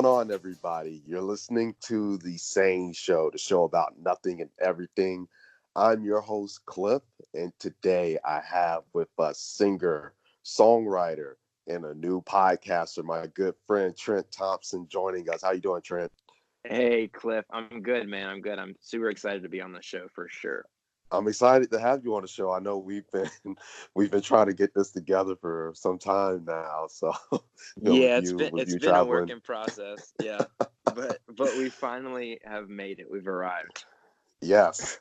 going on, everybody? You're listening to the SANE Show, the show about nothing and everything. I'm your host, Cliff, and today I have with us singer, songwriter, and a new podcaster, my good friend Trent Thompson, joining us. How you doing, Trent? Hey, Cliff. I'm good, man. I'm good. I'm super excited to be on the show for sure. I'm excited to have you on the show. I know we've been we've been trying to get this together for some time now. So, with Yeah, you it's been a work traveling. in process. Yeah, but we finally have made it. We've arrived. Yes.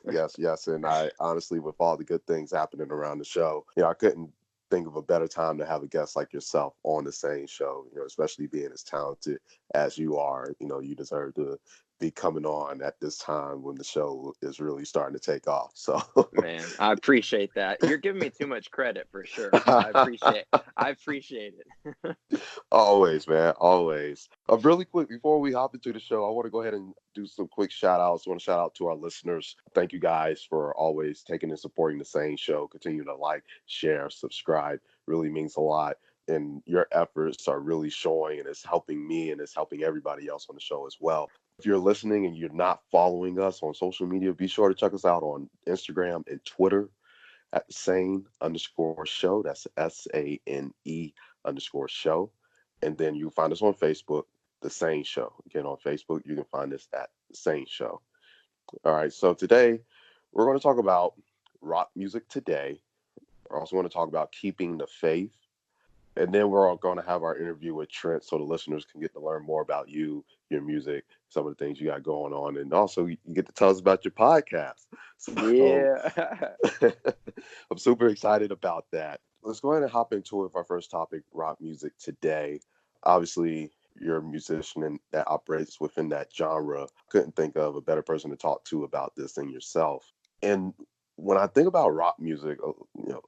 And I honestly, with all the good things happening around the show, I couldn't think of a better time to have a guest like yourself on the same show, especially being as talented as you are. You deserve to be coming on at this time when the show is really starting to take off. So, Man, I appreciate that. You're giving me too much credit for sure, but I appreciate it. always, man, always. Really quick, before we hop into the show, I want to go ahead and do some quick shout outs. I want to shout out to our listeners. Thank you guys for always taking and supporting the same show. Continue to like, share, subscribe. Really means a lot. And your efforts are really showing, and it's helping me and it's helping everybody else on the show as well. If you're listening and you're not following us on social media, be sure to check us out on Instagram and Twitter at sane_show. That's SANE_show. And then you find us on Facebook, The Sane Show. Again, on Facebook, you can find us at The Sane Show. All right, so today we're going to talk about rock music today. We're also going to talk about keeping the faith. And then we're all going to have our interview with Trent so the listeners can get to learn more about you, your music, some of the things you got going on. And also, you get to tell us about your podcast. So Yeah. I'm super excited about that. Let's go ahead and hop into it with our first topic, rock music today. Obviously, you're a musician and that operates within that genre. Couldn't think of a better person to talk to about this than yourself. And when I think about rock music,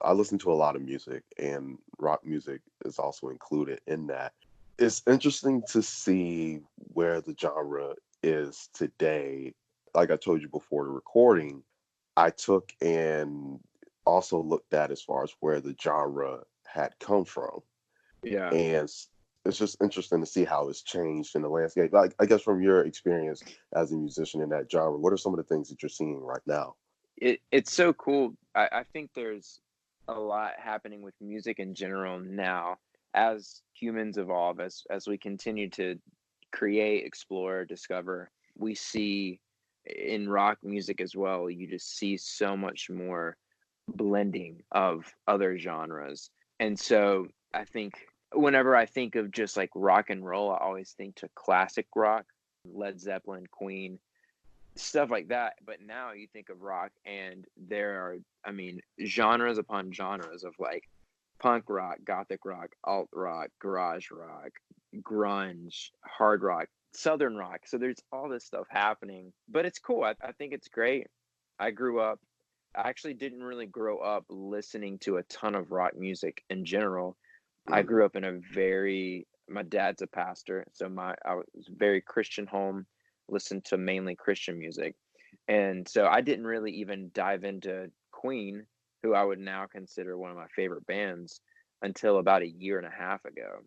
I listen to a lot of music, and rock music is also included in that. It's interesting to see where the genre is today. Like I told you before the recording, I took and also looked at as far as where the genre had come from. Yeah. And it's just interesting to see how it's changed in the landscape. Like, I guess from your experience as a musician in that genre, what are some of the things that you're seeing right now? It's so cool. I think there's a lot happening with music in general now as humans evolve, as we continue to create, explore, discover. We see in rock music as well, you just see so much more blending of other genres. And so I think whenever I think of just like rock and roll, I always think to classic rock, Led Zeppelin, Queen, stuff like that. But now you think of rock and there are, I mean, genres upon genres of like punk rock, gothic rock, alt rock, garage rock, grunge, hard rock, southern rock. So there's all this stuff happening, but it's cool. I think it's great. I actually didn't really grow up listening to a ton of rock music in general. I Mhm. grew up in my dad's a pastor, so I was very Christian home, listened to mainly Christian music. And so I didn't really even dive into Queen, who I would now consider one of my favorite bands, until about a year and a half ago.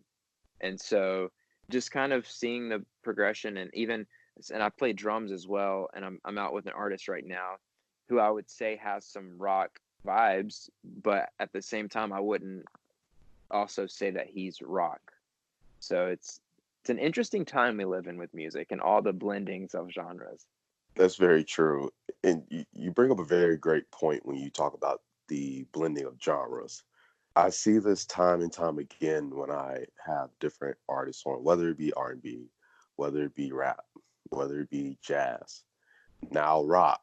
And so just kind of seeing the progression and I play drums as well, and I'm out with an artist right now who I would say has some rock vibes, but at the same time I wouldn't also say that he's rock. So it's an interesting time we live in with music and all the blendings of genres. That's very true. And you bring up a very great point when you talk about the blending of genres. I see this time and time again when I have different artists on, whether it be R&B, whether it be rap, whether it be jazz, now rock.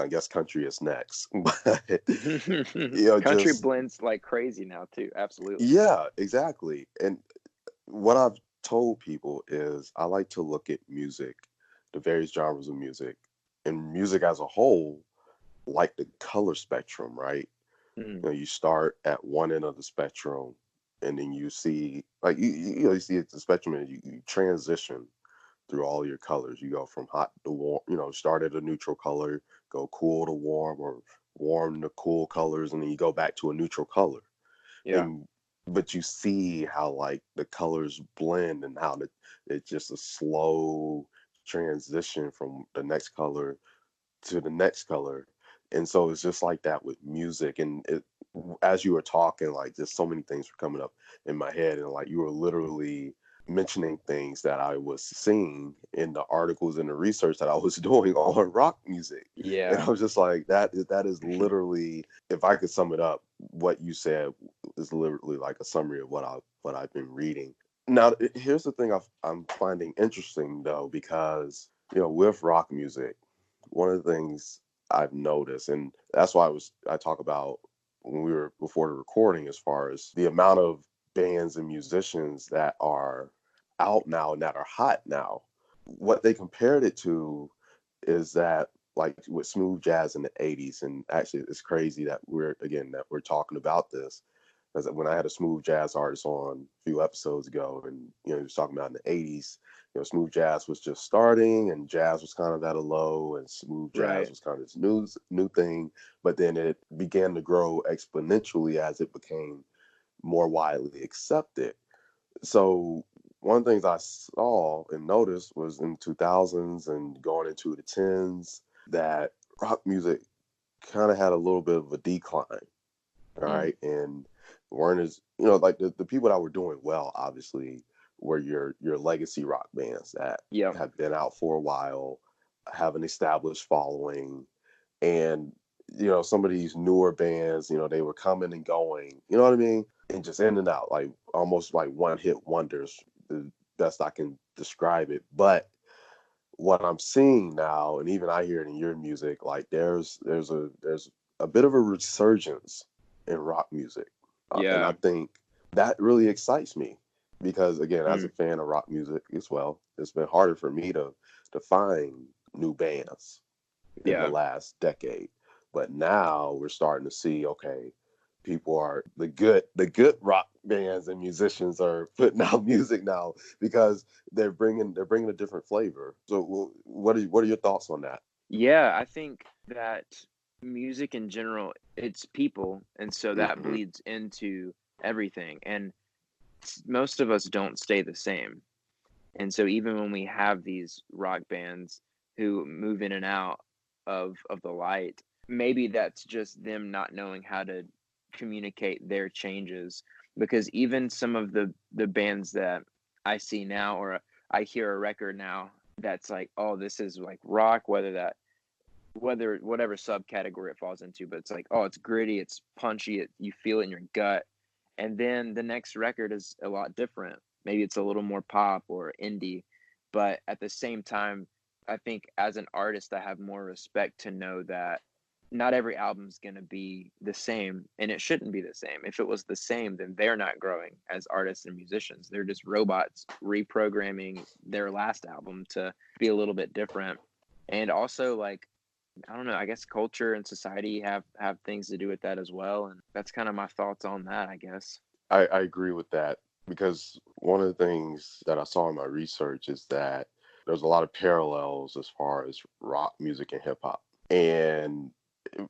I guess country is next. But, Country just, blends like crazy now too. Absolutely. yeah, exactly. And what I've told people is I like to look at music, the various genres of music, and music as a whole, like the color spectrum, right? Mm, You start at one end of the spectrum, and then you see, like, you see the spectrum, and you transition through all your colors. You go from hot to warm, start at a neutral color, go cool to warm, or warm to cool colors, and then you go back to a neutral color. yeah. And but you see how like the colors blend and how it's just a slow transition from the next color to the next color. And so it's just like that with music. And as you were talking, like just so many things were coming up in my head, and like you were literally mentioning things that I was seeing in the articles and the research that I was doing on rock music. And Yeah. I was just like, that is literally, if I could sum it up, what you said is literally like a summary of what I've been reading. Now, here's the thing I'm finding interesting though, because with rock music, one of the things I've noticed, and that's why I talk about when we were before the recording, as far as the amount of bands and musicians that are out now and that are hot now. What they compared it to is that, like with smooth jazz in the 80s, and actually it's crazy that we're talking about this, because when I had a smooth jazz artist on a few episodes ago, and he was talking about in the 80s, smooth jazz was just starting, and jazz was kind of at a low, and smooth jazz Right. was kind of this new thing, but then it began to grow exponentially as it became more widely accepted. So one of the things I saw and noticed was in 2000s and going into the 10s that rock music kind of had a little bit of a decline. All Mm. right. And weren't as, like the people that were doing well, obviously, were your legacy rock bands that Yep. have been out for a while, have an established following. And, some of these newer bands, they were coming and going, you know what I mean? And just in and out, like almost like one hit wonders, the best I can describe it. But what I'm seeing now, and even I hear it in your music, like there's a bit of a resurgence in rock music, and I Yeah. think that really excites me, because again, as a Mm. fan of rock music as well, it's been harder for me to find new bands in the Yeah. last decade. But now we're starting to see, okay, people are the good rock bands and musicians are putting out music now, because they're bringing a different flavor. So what are your thoughts on that? Yeah, I think that music in general, it's people, and so that Hmm. bleeds into everything. And most of us don't stay the same. And so even when we have these rock bands who move in and out of the light, maybe that's just them not knowing how to communicate their changes. Because even some of the bands that I see now, or I hear a record now that's like, oh, this is like rock, whether whatever subcategory it falls into, but it's like, oh, it's gritty, it's punchy, you feel it in your gut. And then the next record is a lot different. Maybe it's a little more pop or indie, but at the same time, I think as an artist, I have more respect to know that not every album's going to be the same, and it shouldn't be the same. If it was the same, then they're not growing as artists and musicians. They're just robots reprogramming their last album to be a little bit different. And also, like, I don't know, I guess culture and society have things to do with that as well, and that's kind of my thoughts on that, I guess. I agree with that, because one of the things that I saw in my research is that there's a lot of parallels as far as rock music and hip hop. And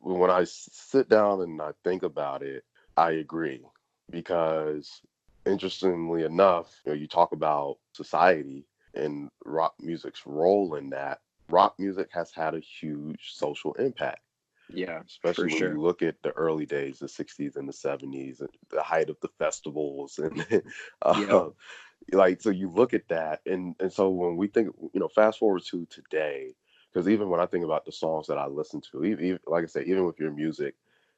when I sit down and I think about it, I agree, because interestingly enough, you talk about society and rock music's role in that. Rock music has had a huge social impact, Yeah, for especially when sure. you look at the early days, the 60s and the 70s, and the height of the festivals. And Yep. uh, like, so you look at that, and so when we think, fast forward to today, because even when I think about the songs that I listen to, even like I said, even with your music,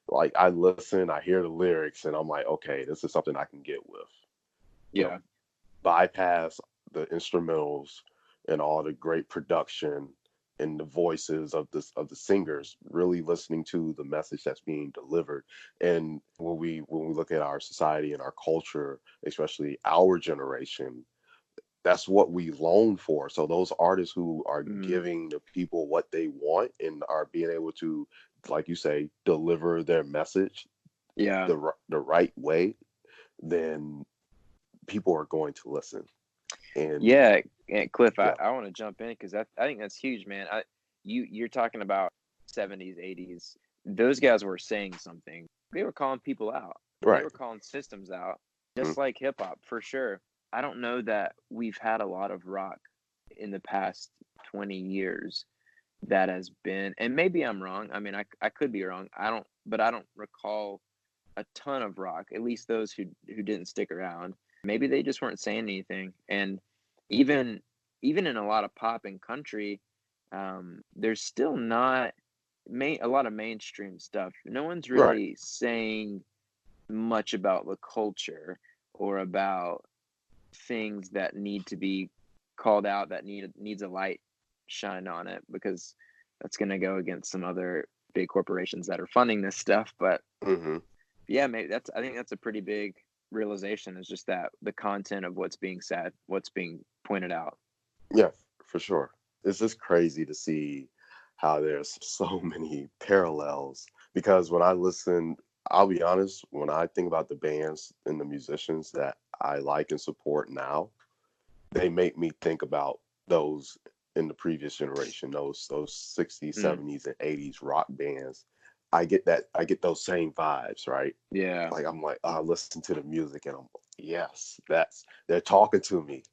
like I listen, I hear the lyrics, and I'm like, okay, this is something I can get with. you know Yeah. Bypass the instrumentals and all the great production and the voices of the singers, really listening to the message that's being delivered. And when we look at our society and our culture, especially our generation, that's what we long for. So those artists who are Mm, giving the people what they want and are being able to, like you say, deliver their message yeah. the right way, then people are going to listen. And Yeah, and Cliff, I, yeah, I want to jump in because I think that's huge, man. You're talking about 70s, 80s. Those guys were saying something. They were calling people out. They right. were calling systems out. just like hip hop, for sure. I don't know that we've had a lot of rock in the past 20 years that has been, and maybe I'm wrong. I mean, I could be wrong. But I don't recall a ton of rock, at least those who didn't stick around. Maybe they just weren't saying anything. And even even in a lot of pop and country, there's still not a lot of mainstream stuff. No one's Right. really saying much about the culture or about things that need to be called out, that needs a light shine on it, because that's going to go against some other big corporations that are funding this stuff. But Hmm. yeah, maybe I think that's a pretty big realization, is just that the content of what's being said, what's being pointed out. Yeah, for sure. It's just crazy to see how there's so many parallels. Because when I listen, I'll be honest, when I think about the bands and the musicians that I like and support now, they make me think about those in the previous generation, those 60s, Mm, 70s, and 80s rock bands. I get those same vibes, right? yeah, Like I'm like, oh, I listen to the music and I'm yes, that's they're talking to me.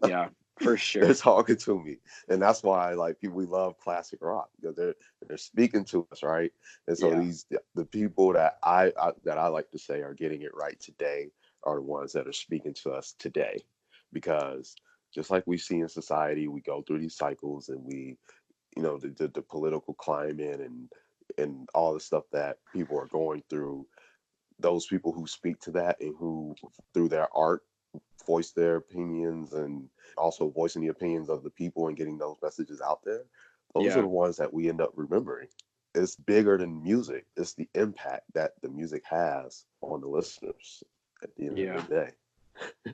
yeah, for They're sure. talking to me, and that's why like people we love classic rock because they're speaking to us, right? And so Yeah, these the people that that I like to say are getting it right today are the ones that are speaking to us today, because just like we see in society, we go through these cycles and we the political climate and all the stuff that people are going through. Those people who speak to that and who through their art voice their opinions and also voicing the opinions of the people and getting those messages out there, those are yeah, the ones that we end up remembering. It's bigger than music. It's the impact that the music has on the listeners at the end of the yeah, day.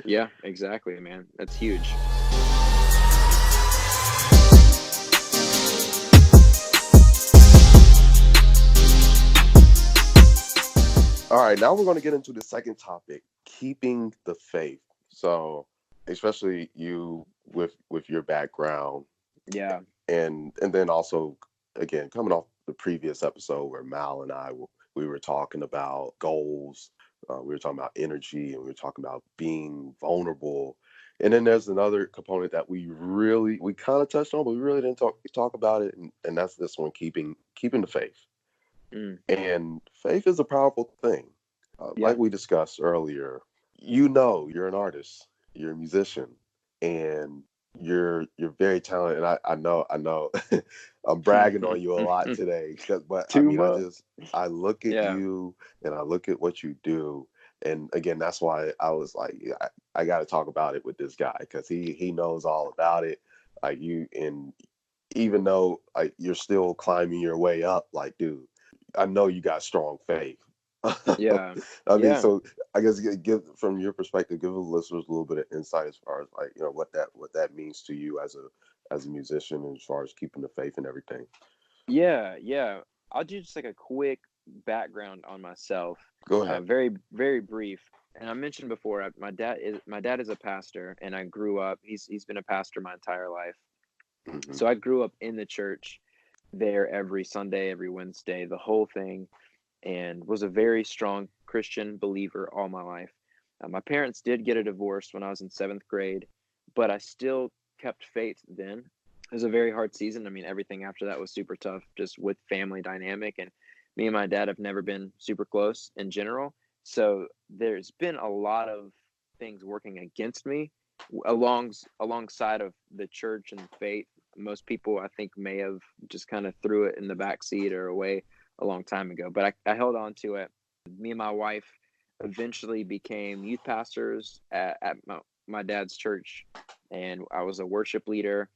yeah, exactly, man. That's huge. All right, now we're going to get into the second topic, keeping the faith. So, especially you with your background Yeah, and then also again coming off the previous episode where Mal and we were talking about goals, we were talking about energy, and we were talking about being vulnerable. And then there's another component that we kind of touched on, but we really didn't talk about it, and that's this one, keeping the faith. mm, And faith is a powerful thing. Like yeah, we discussed earlier, you're an artist, you're a musician, and you're very talented. And I know, I'm bragging on you a lot today, but I too mean, much. I look at Yeah, you and I look at what you do, and again, that's why I was like, yeah, I got to talk about it with this guy because he knows all about it. Like you, and even though like you're still climbing your way up, like dude, I know you got strong faith. yeah, I mean, yeah. so I guess give from your perspective, give the listeners a little bit of insight as far as like what that means to you as a musician, and as far as keeping the faith and everything. Yeah, yeah. I'll do just like a quick background on myself, Go ahead. very, very brief. And I mentioned before, my dad is a pastor, and I grew up. He's been a pastor my entire life, Hmm. so I grew up in the church, there every Sunday, every Wednesday, the whole thing, and was a very strong Christian believer all my life. My parents did get a divorce when I was in seventh grade, but I still kept faith then. It was a very hard season. I mean, everything after that was super tough, just with family dynamic. And me and my dad have never been super close in general. So there's been a lot of things working against me alongside of the church and faith. Most people, I think, may have just kind of threw it in the back seat or away a long time ago, but I held on to it. Me and my wife eventually became youth pastors at my dad's church, and I was a worship leader.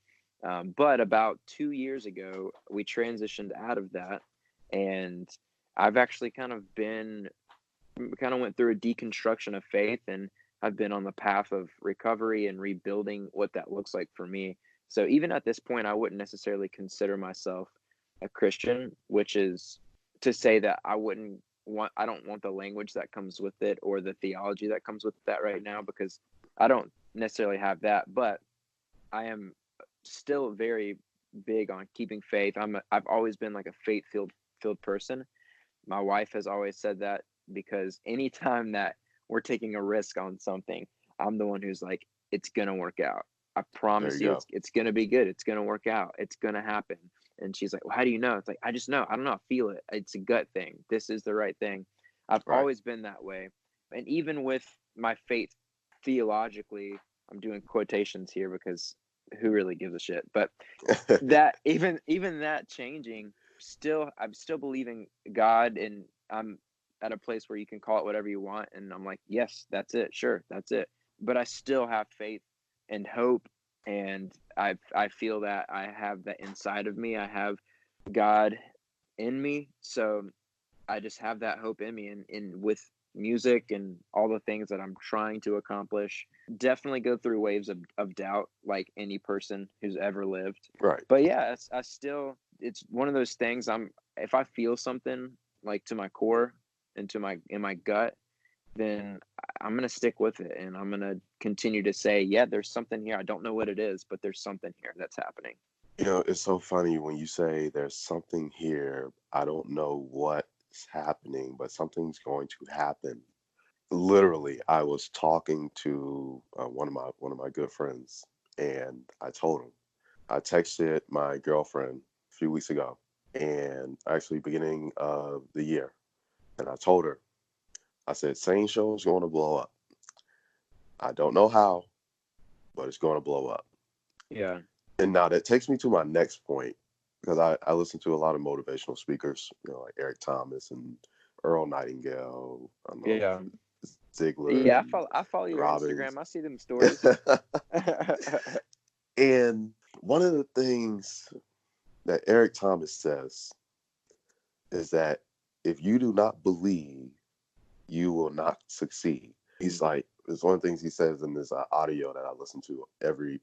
But about 2 years ago, we transitioned out of that, and I've actually kind of went through a deconstruction of faith, and I've been on the path of recovery and rebuilding what that looks like for me. So even at this point, I wouldn't necessarily consider myself a Christian, which is to say that I don't want the language that comes with it or the theology that comes with that right now, because I don't necessarily have that, but I am still very big on keeping faith. I've always been like a faith filled person. My wife has always said that, because anytime that we're taking a risk on something, I'm the one who's like, it's going to work out. I There promise you you, go. it's going to be good. It's going to work out. It's going to happen. And she's like, well, how do you know? It's like, I just know. I don't know. I feel it. It's a gut thing. This is the right thing. I've Right. always been that way. And even with my faith theologically, I'm doing quotations here because who really gives a shit? But that even that changing, still I'm still believing God, and I'm at a place where you can call it whatever you want, and I'm like, yes, that's it, sure, that's it. But I still have faith and hope, and I feel that I have that inside of me. I have God in me, so I just have that hope in me, and with music and all the things that I'm trying to accomplish, definitely go through waves of doubt like any person who's ever lived. Right. But yeah, I still, it's one of those things. If I feel something like to my core and to my gut, then I'm going to stick with it, and I'm going to continue to say, yeah, there's something here. I don't know what it is, but there's something here that's happening. It's so funny when you say there's something here. I don't know what's happening, but something's going to happen. Literally, I was talking to one of my good friends, and I told him. I texted my girlfriend a few weeks ago, and actually beginning of the year, and I told her, I said, SANE Show is going to blow up. I don't know how, but it's going to blow up. Yeah. And now that takes me to my next point, because I listen to a lot of motivational speakers, like Eric Thomas and Earl Nightingale, I don't know, Yeah. Ziegler Yeah, and I follow your Robbins. Instagram. I see them stories. And one of the things that Eric Thomas says is that if you do not believe, you will not succeed. He's like, it's one of the things he says in this audio that I listen to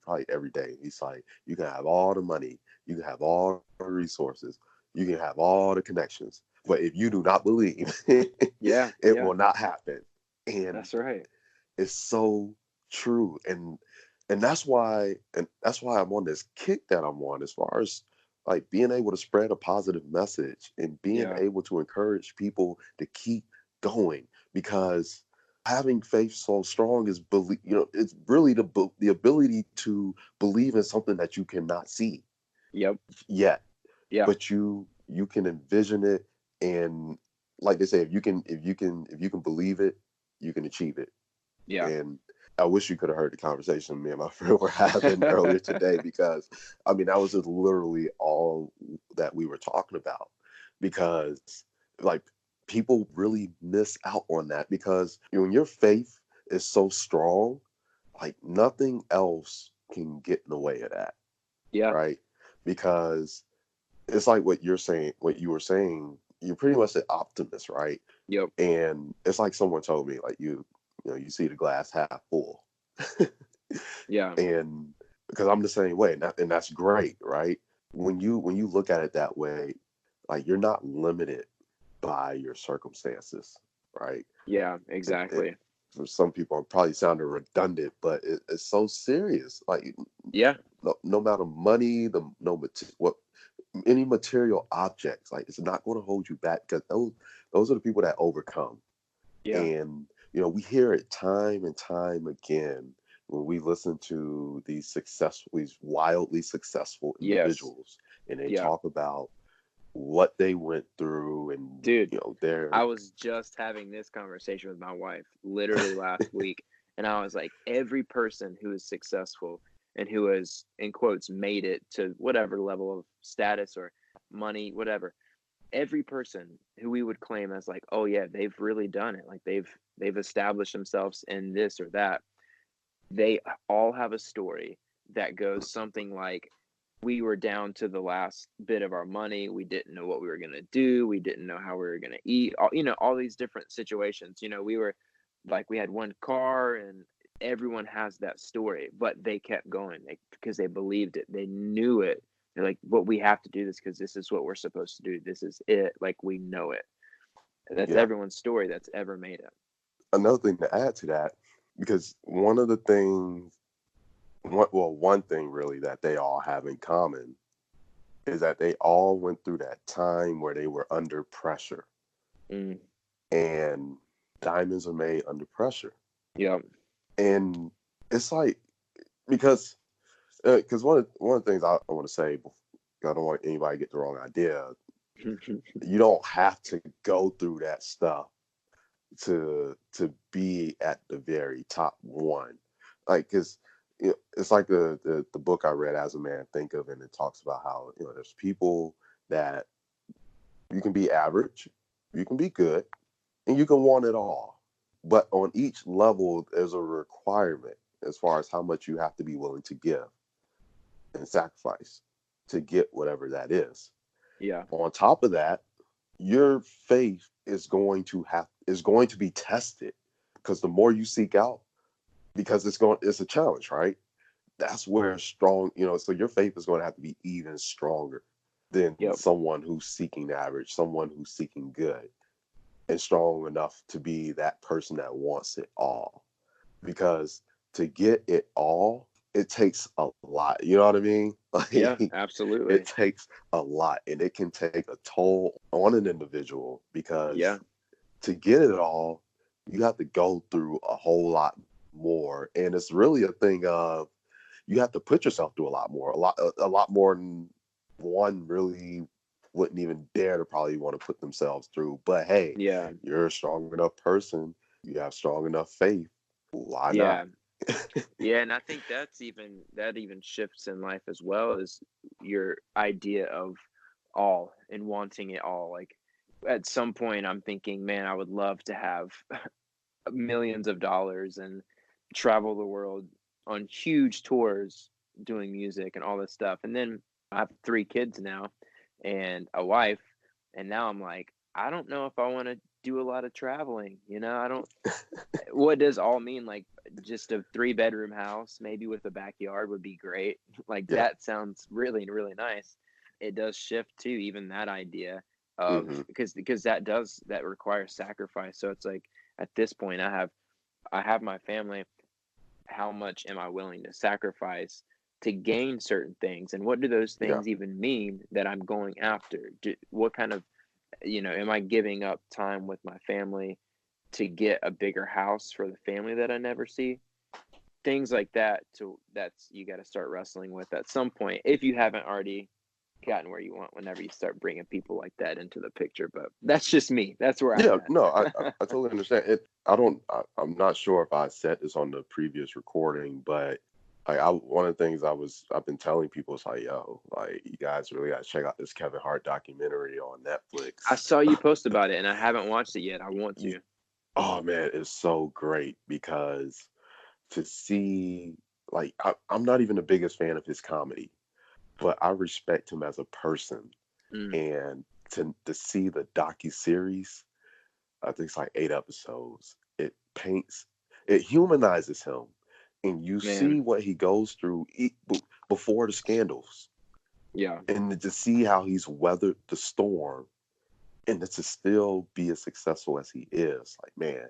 probably every day. He's like, you can have all the money, you can have all the resources, you can have all the connections, but if you do not believe, Yeah, it yeah, will not happen. And that's right. it's so true. And that's why I'm on this kick that I'm on, as far as like being able to spread a positive message and being Yeah, able to encourage people to keep going, because having faith so strong is believe, it's really the ability to believe in something that you cannot see yep, yet, yeah, but you can envision it. And like they say, if you can believe it, you can achieve it. yeah. And I wish you could have heard the conversation me and my friend were having earlier today, because I mean that was just literally all that we were talking about. Because like people really miss out on that, because when your faith is so strong, like nothing else can get in the way of that, Yeah, right? Because it's like what you were saying, you're pretty much an optimist, right? yep, And it's like someone told me, like you see the glass half full. yeah, And because I'm the same way, and that's great, right? When you look at it that way, like you're not limited by your circumstances, right? yeah, And exactly. for some people, I'm probably sounding redundant, but it's so serious. Like Yeah, no matter money, what any material objects, like it's not going to hold you back, because those are the people that overcome. yeah, And we hear it time and time again when we listen to these wildly successful yes, individuals, and they yeah, talk about what they went through, and dude. their I was just having this conversation with my wife literally last week, and I was like, every person who is successful and who has, in quotes, made it to whatever level of status or money, whatever, every person who we would claim as like, oh yeah, they've really done it, like they've established themselves in this or that, they all have a story that goes something like, we were down to the last bit of our money, we didn't know what we were going to do, we didn't know how we were going to eat, all these different situations. We were like, we had one car, and everyone has that story, but they kept going, because they believed it, they knew it. They're like, what, we have to do this because this is what we're supposed to do, this is it, like we know it. That's yeah. everyone's story that's ever made it. Another thing to add to that, because one of the things, one thing really that they all have in common is that they all went through that time where they were under pressure. Mm, And diamonds are made under pressure. Yeah. And it's like, because one of the things I want to say, I don't want anybody to get the wrong idea. You don't have to go through that stuff to be at the very top one. Like, because it's like the book I read, As a Man Think Of, and it talks about how, there's people that you can be average, you can be good, and you can want it all. But on each level, there's a requirement as far as how much you have to be willing to give and sacrifice to get whatever that is. Yeah. On top of that, your faith is going to be tested, because the more you seek out, because it's a challenge, right? That's where so your faith is going to have to be even stronger than someone who's seeking average, someone who's seeking good, and strong enough to be that person that wants it all. Because to get it all, it takes a lot. You know what I mean? Like, yeah, absolutely. It takes a lot, and it can take a toll on an individual, because to get it all, you have to go through a whole lot more. And it's really a thing of, you have to put yourself through a lot more than one really wouldn't even dare to probably want to put themselves through. But hey, you're a strong enough person, you have strong enough faith, why not? Yeah, and I think that even shifts in life as well, as your idea of all and wanting it all. Like, at some point I'm thinking, man, I would love to have millions of dollars and travel the world on huge tours doing music and all this stuff. And then I have 3 kids now and a wife, and now I'm like, I don't know if I want to do a lot of traveling. I don't what does all mean? Like, just a 3-bedroom house maybe with a backyard would be great. Like, that sounds really, really nice. It does shift too, even that idea of, because that requires sacrifice. So it's like, at this point, I have my family. How much am I willing to sacrifice to gain certain things, and what do those things even mean that I'm going after? What kind of, am I giving up time with my family to get a bigger house for the family that I never see? Things like that. You got to start wrestling with at some point, if you haven't already gotten where you want, whenever you start bringing people like that into the picture. But that's just me. That's where I'm at. No, I totally understand it. I'm not sure if I said this on the previous recording, but one of the things I've been telling people is like, yo, like, you guys really got to check out this Kevin Hart documentary on Netflix. I saw you post about it, and I haven't watched it yet. I want to. Oh man, it's so great, because to see, like, I'm not even the biggest fan of his comedy, but I respect him as a person. And to see the docuseries, I think it's like 8 episodes. It humanizes him, and you see what he goes through before the scandals. Yeah. And to see how he's weathered the storm, and to still be as successful as he is, like, man,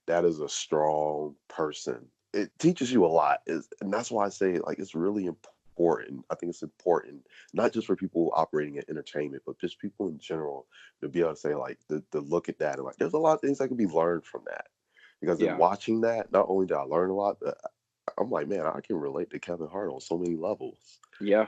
that is a strong person. It teaches you a lot, and that's why I say, like, it's really important. I think it's important, not just for people operating in entertainment, but just people in general, to be able to say, like, to look at that and, like, there's a lot of things that can be learned from that. Because in watching that, not only did I learn a lot, but I'm like, man, I can relate to Kevin Hart on so many levels. Yeah.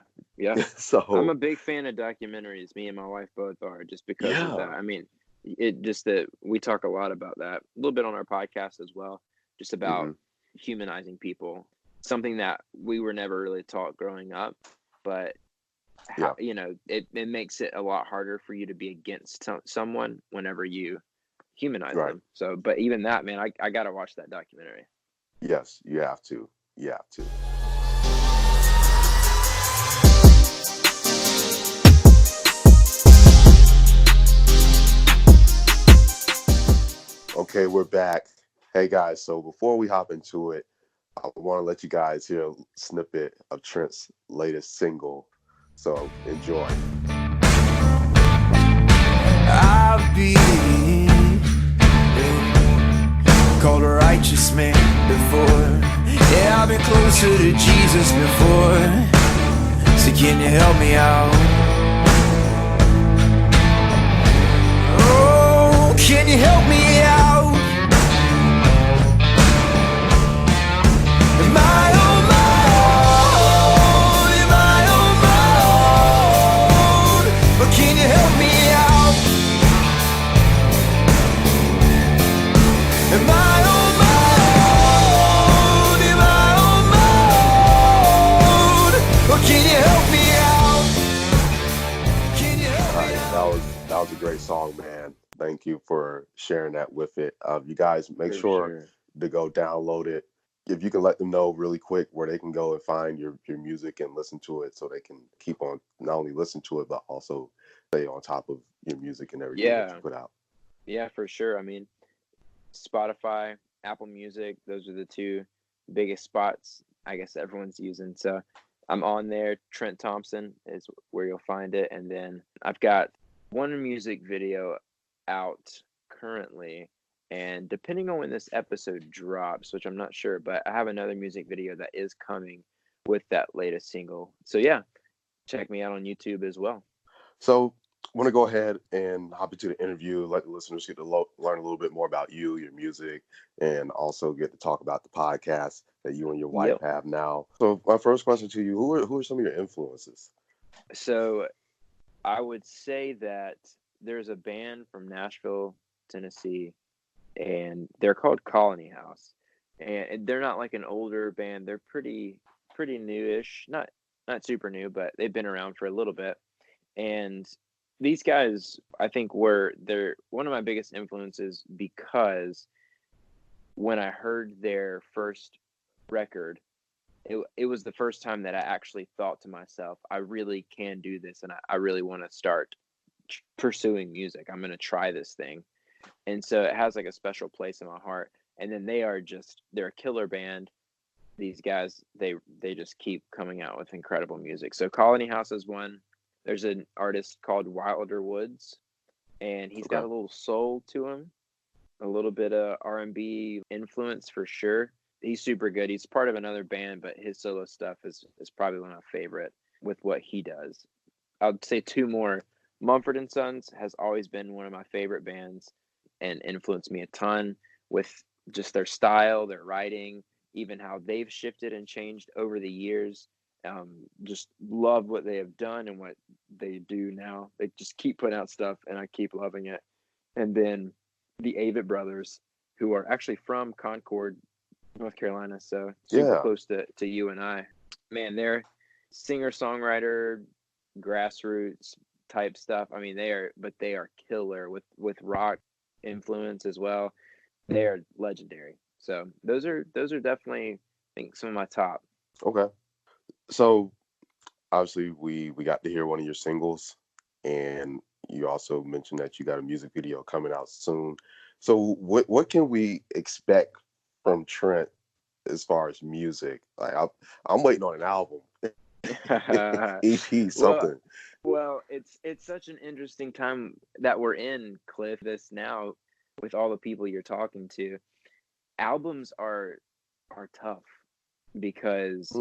So I'm a big fan of documentaries. Me and my wife both are, just because of that. I mean, it just that we talk a lot about that, a little bit on our podcast as well, just about humanizing people. Something that we were never really taught growing up, but how, it makes it a lot harder for you to be against someone whenever you humanize them. So, but even that, man, I gotta watch that documentary. Yes, you have to. Okay, we're back. Hey guys, so before we hop into it, I want to let you guys hear a snippet of Trent's latest single. So enjoy. I've been called a righteous man before. Yeah, I've been closer to Jesus before. So can you help me out? Oh, can you help me out? Thank you for sharing that with it. You guys make For sure sure. to go download it. If you can let them know really quick where they can go and find your music and listen to it, so they can keep on not only listen to it but also stay on top of your music and everything that you Yeah. put out. Yeah, for sure. I mean, Spotify, Apple Music, those are the two biggest spots I guess everyone's using. So I'm on there. Trent Thompson is where you'll find it. And then I've got one music video out currently. And depending on when this episode drops, which I'm not sure, but I have another music video that is coming with that latest single. So yeah, check me out on YouTube as well. So I want to go ahead and hop into the interview, let the listeners get to learn a little bit more about you, your music, and also get to talk about the podcast that you and your wife Yep. have now. So my first question to you, who are some of your influences? So I would say that there's a band from Nashville, Tennessee, and they're called Colony House. And they're not like an older band. They're pretty newish. Not super new, but they've been around for a little bit. And these guys, I think, they're one of my biggest influences because when I heard their first record, it was the first time that I actually thought to myself, I really can do this, and I really want to start pursuing music. I'm going to try this thing. And so it has like a special place in my heart. And then they're a killer band. These guys, they just keep coming out with incredible music. So Colony House is one. There's an artist called Wilder Woods, and he's got a little soul to him, a little bit of R&B influence for sure. He's super good. He's part of another band, but his solo stuff is probably one of my favorite with what he does. I'd say two more. Mumford and Sons has always been one of my favorite bands and influenced me a ton with just their style, their writing, even how they've shifted and changed over the years. Just love what they have done and what they do now. They just keep putting out stuff, and I keep loving it. And then the Avett Brothers, who are actually from Concord, North Carolina, so super close to you and I. Man, they're singer-songwriter, grassroots type stuff. I mean, they are killer with rock influence as well. They are legendary. So those are definitely, I think, some of my top. Okay. So obviously we got to hear one of your singles, and you also mentioned that you got a music video coming out soon. So what can we expect from Trent as far as music? Like I'm waiting on an album, EP, something. Well, it's such an interesting time that we're in, Cliff. This now with all the people you're talking to, albums are tough because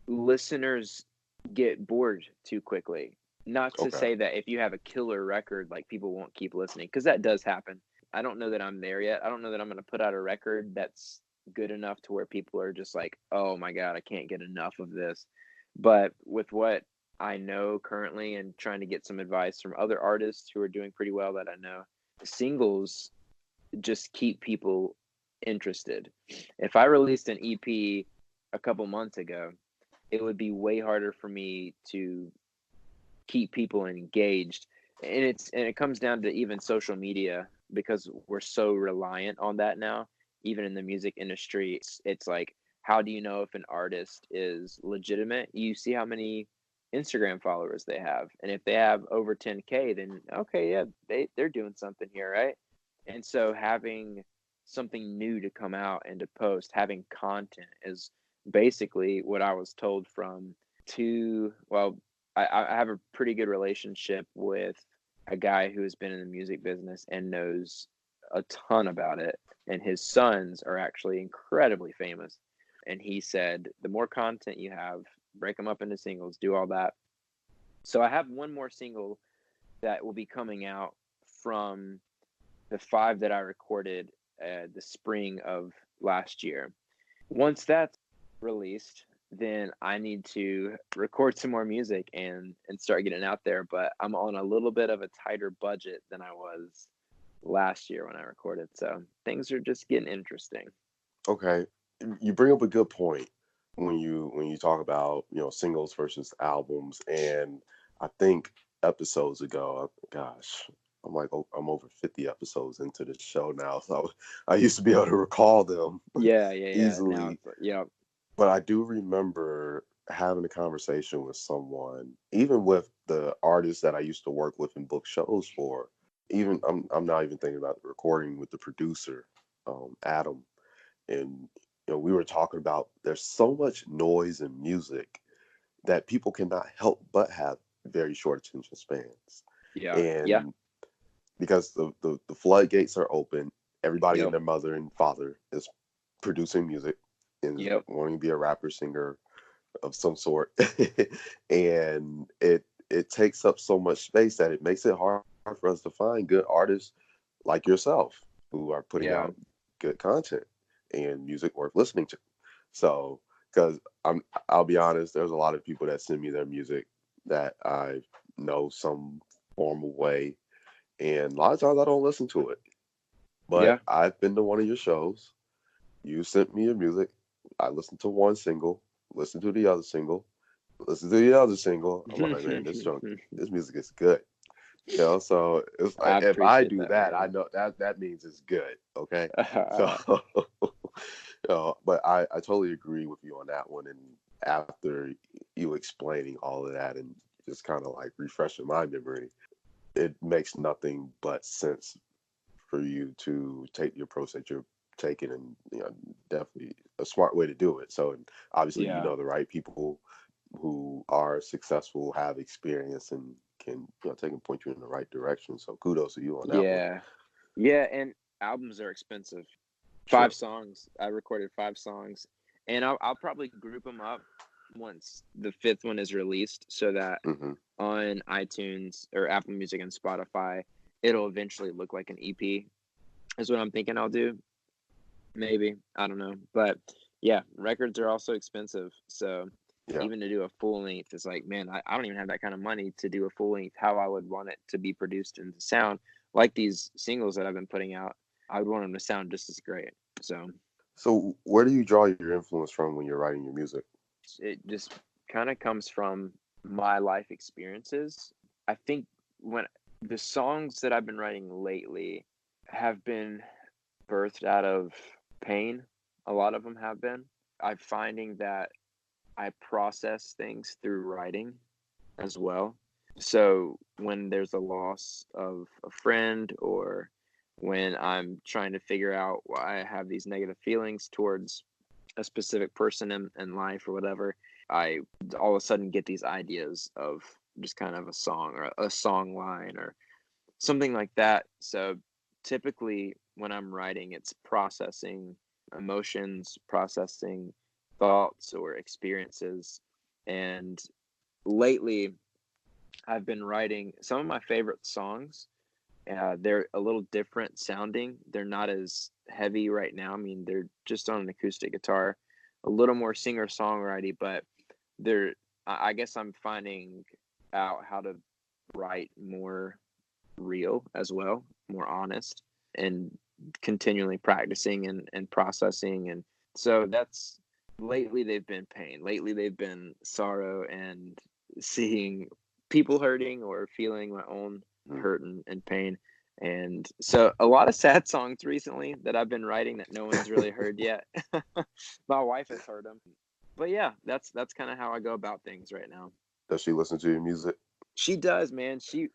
listeners get bored too quickly. Not to say that if you have a killer record, like, people won't keep listening, because that does happen. I don't know that I'm there yet. I don't know that I'm going to put out a record that's good enough to where people are just like, oh my God, I can't get enough of this. But with what I know currently and trying to get some advice from other artists who are doing pretty well that I know, singles just keep people interested. If I released an EP a couple months ago, it would be way harder for me to keep people engaged. And it comes down to even social media, because we're so reliant on that now. Even in the music industry, it's like, how do you know if an artist is legitimate? You see how many Instagram followers they have, and if they have over 10K, then okay, yeah, they're doing something here, right? And so having something new to come out and to post, having content, is basically what I was told from two. Well, I have a pretty good relationship with a guy who has been in the music business and knows a ton about it, and his sons are actually incredibly famous. And he said, the more content you have, break them up into singles, do all that. So I have one more single that will be coming out from the 5 that I recorded the spring of last year. Once that's released, then I need to record some more music and start getting out there. But I'm on a little bit of a tighter budget than I was last year when I recorded. So things are just getting interesting. Okay. You bring up a good point when you talk about, singles versus albums. And I think episodes ago, gosh, I'm over 50 episodes into the show now, so I used to be able to recall them Yeah. Now, easily. yeah. But I do remember having a conversation with someone, even with the artists that I used to work with and book shows for. Even I'm not even thinking about the recording with the producer, Adam, and we were talking about there's so much noise and music that people cannot help but have very short attention spans. Yeah. And because the floodgates are open, everybody and Yep. their mother and father is producing music and is Yep. wanting to be a rapper, singer of some sort. And it takes up so much space that it makes it hard for us to find good artists like yourself who are putting Yeah. out good content and music worth listening to. So, because I'll be honest, there's a lot of people that send me their music that I know some formal way, and a lot of times I don't listen to it. But Yeah. I've been to one of your shows. You sent me your music. I listened to one single, listened to the other single, listened to the other single. I'm like, man, this music is good. So it's I like if I appreciate do that, that, I man. know that means it's good. Okay. So but I totally agree with you on that one. And after you explaining all of that and just kind of like refreshing my memory, it makes nothing but sense for you to take the approach that you're taking, and definitely a smart way to do it. So, and obviously, Yeah. the right people who are successful, have experience, and can take and point you in the right direction. So, kudos to you on that one. Yeah. Yeah. And albums are expensive. True. 5 songs. I recorded 5 songs, and I'll probably group them up once the 5th one is released, so that Hmm. on iTunes or Apple Music and Spotify, it'll eventually look like an EP. Is what I'm thinking I'll do. Maybe, I don't know, but yeah, records are also expensive. So Yeah. even to do a full length is like, man, I don't even have that kind of money to do a full length. How I would want it to be produced and to sound like these singles that I've been putting out. I would want them to sound just as great. So, where do you draw your influence from when you're writing your music? It just kind of comes from my life experiences. I think when the songs that I've been writing lately have been birthed out of pain, a lot of them have been. I'm finding that I process things through writing as well. So when there's a loss of a friend, or when I'm trying to figure out why I have these negative feelings towards a specific person in life or whatever, I all of a sudden get these ideas of just kind of a song or a song line or something like that. So typically when I'm writing, it's processing emotions, processing thoughts or experiences. And lately, I've been writing some of my favorite songs. They're a little different sounding. They're not as heavy right now. I mean, they're just on an acoustic guitar, a little more singer-songwriter, but they're, I guess I'm finding out how to write more real as well, more honest, and continually practicing and processing. And so that's lately they've been pain. Lately they've been sorrow and seeing people hurting or feeling my own hurt and pain. And so a lot of sad songs recently that I've been writing that no one's really heard yet. My wife has heard them. But yeah, that's kind of how I go about things right now. Does she listen to your music? She does, man. She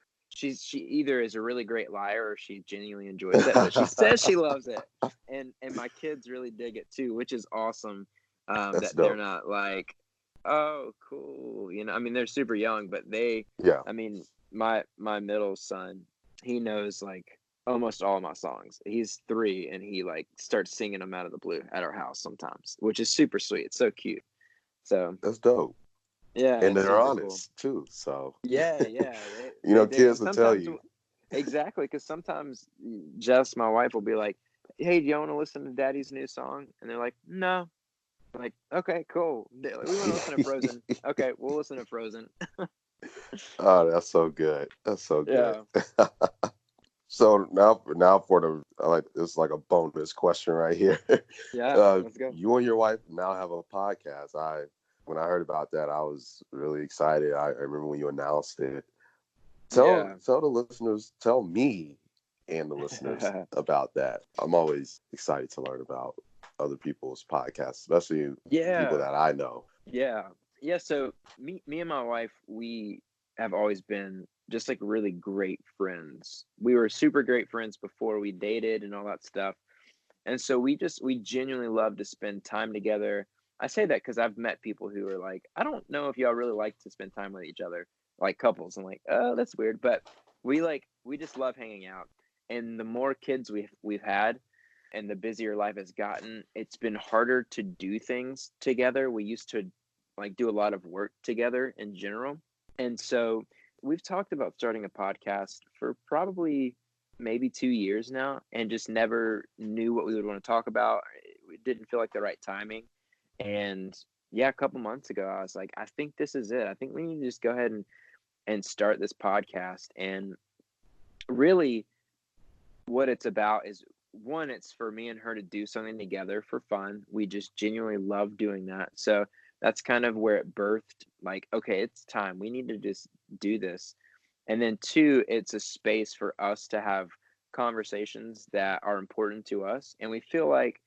either is a really great liar or she genuinely enjoys it, but she says she loves it. And my kids really dig it too, which is awesome. That's That they're dope. not like, oh, cool. I mean, they're super young, but Yeah. I mean, my middle son, he knows like almost all of my songs. He's 3 and he like starts singing them out of the blue at our house sometimes, which is super sweet. It's so cute. So That's dope. yeah, And it's they're super cool. honest too. So Yeah, they dig. And kids will tell sometimes you. exactly, because sometimes Jess, my wife, will be like, "Hey, do you want to listen to Daddy's new song?" And they're like, "No." I'm like, okay, cool. We want to listen to Frozen. Okay, we'll listen to Frozen. Oh, that's so good. That's so good. Yeah. So now for the like this is like a bonus question right here. Yeah, let's go. You and your wife now have a podcast. When I heard about that, I was really excited. I remember when you announced it. Yeah. Tell the listeners, tell me and the listeners about that. I'm always excited to learn about other people's podcasts, especially people Yeah. that I know. Yeah. Yeah. So me and my wife, we have always been just like really great friends. We were super great friends before we dated and all that stuff. And so we genuinely love to spend time together. I say that because I've met people who are like, I don't know if y'all really like to spend time with each other, like couples. I'm like, oh, that's weird. But we just love hanging out. And the more kids we've had and the busier life has gotten, it's been harder to do things together. We used to like do a lot of work together in general. And so we've talked about starting a podcast for probably maybe 2 years now and just never knew what we would want to talk about. It didn't feel like the right timing. And yeah, a couple months ago, I was like, I think this is it. I think we need to just go ahead and start this podcast. And really, what it's about is one, it's for me and her to do something together for fun. We just genuinely love doing that. So that's kind of where it birthed like, okay, it's time. We need to just do this. And then two, it's a space for us to have conversations that are important to us. And we feel like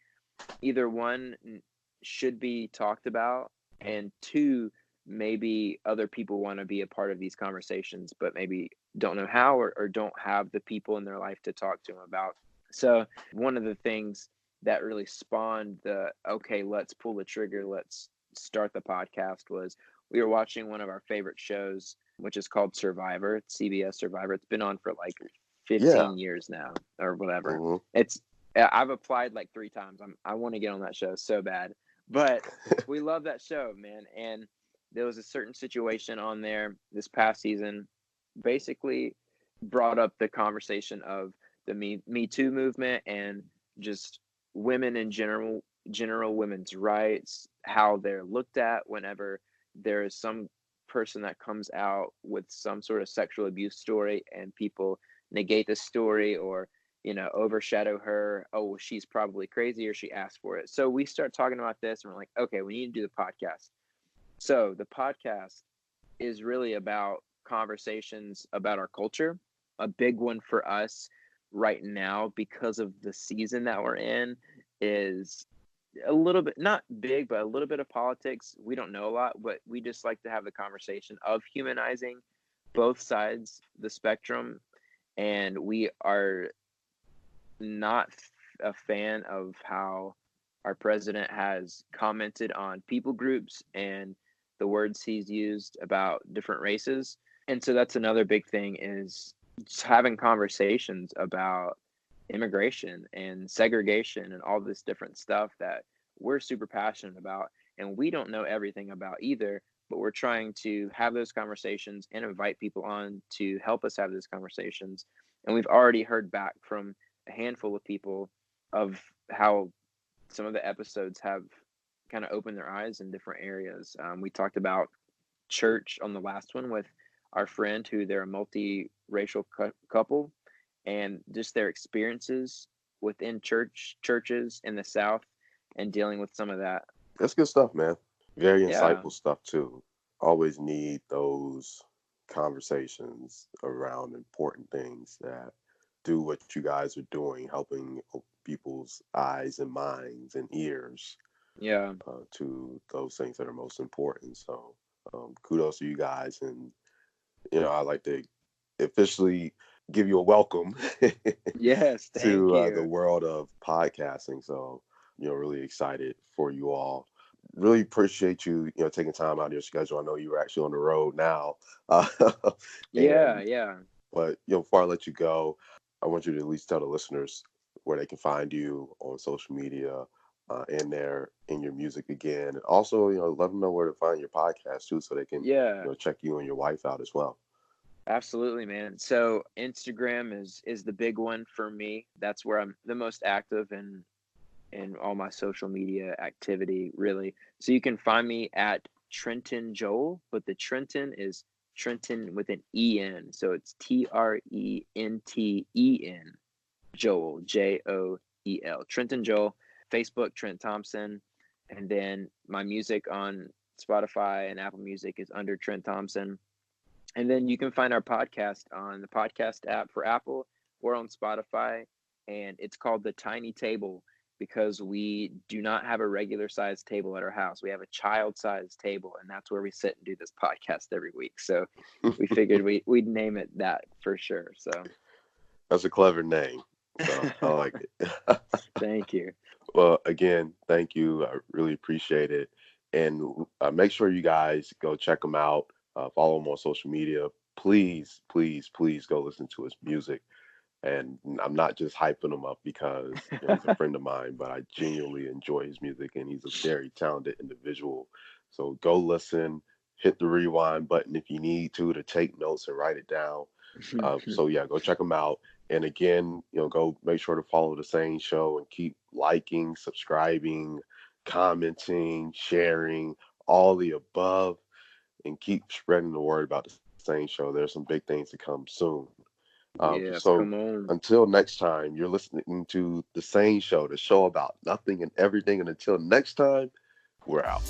either one should be talked about, and two, maybe other people want to be a part of these conversations, but maybe don't know how or don't have the people in their life to talk to them about. So one of the things that really spawned the, okay, let's pull the trigger, let's start the podcast was we were watching one of our favorite shows, which is called Survivor, CBS Survivor. It's been on for like Yeah. 15 years now or whatever. Mm-hmm. I've applied like 3 times. I want to get on that show so bad, but we love that show, man. And there was a certain situation on there this past season, basically brought up the conversation of the Me Too movement and just women in general women's rights, how they're looked at whenever there is some person that comes out with some sort of sexual abuse story and people negate the story or overshadow her. Oh, well, she's probably crazy or she asked for it. So we start talking about this and we're like, okay, we need to do the podcast. So the podcast is really about conversations about our culture. A big one for us right now because of the season that we're in is a little bit, not big, but a little bit of politics. We don't know a lot, but we just like to have the conversation of humanizing both sides the spectrum. And we are not a fan of how our president has commented on people groups and the words he's used about different races. And so that's another big thing is just having conversations about immigration and segregation and all this different stuff that we're super passionate about. And we don't know everything about either, but we're trying to have those conversations and invite people on to help us have those conversations. And we've already heard back from a handful of people of how some of the episodes have kind of opened their eyes in different areas. We talked about church on the last one with our friend who they're a multi-racial couple and just their experiences within churches in the South and dealing with some of that. That's good stuff, man. Very Yeah. insightful stuff too. Always need those conversations around important things that do what you guys are doing, helping people's eyes and minds and ears Yeah. to those things that are most important. So kudos to you guys. And, I like to officially give you a welcome Yes. Thank to the you. world of podcasting. So, really excited for you all. Really appreciate you, taking time out of your schedule. I know you were actually on the road now. Yeah. and Yeah. But before I let you go, I want you to at least tell the listeners where they can find you on social media, in your music again. And also, let them know where to find your podcast too, so they can, Yeah. check you and your wife out as well. Absolutely, man. So Instagram is the big one for me. That's where I'm the most active in all my social media activity, really. So you can find me at Trenton Joel, but the Trenton is Trenton with an EN. So it's TRENTEN Joel, JOEL. Trenton Joel. Facebook, Trent Thompson. And then my music on Spotify and Apple Music is under Trent Thompson. And then you can find our podcast on the podcast app for Apple or on Spotify. And it's called The Tiny Table because we do not have a regular sized table at our house. We have a child sized table, and that's where we sit and do this podcast every week. So we figured we'd name it that for sure. So that's a clever name. So I like it. Thank you. Well, again, thank you. I really appreciate it. And make sure you guys go check him out. Follow him on social media. Please, please, please go listen to his music. And I'm not just hyping him up because he's a friend of mine, but I genuinely enjoy his music, and he's a very talented individual. So go listen, hit the rewind button if you need to take notes and write it down. So yeah, go check him out. And again, go make sure to follow the SANE Show and keep liking, subscribing, commenting, sharing, all the above, and keep spreading the word about the SANE Show. There's some big things to come soon. Yes, so come on. until next time, you're listening to the SANE Show, the show about nothing and everything. And until next time, we're out.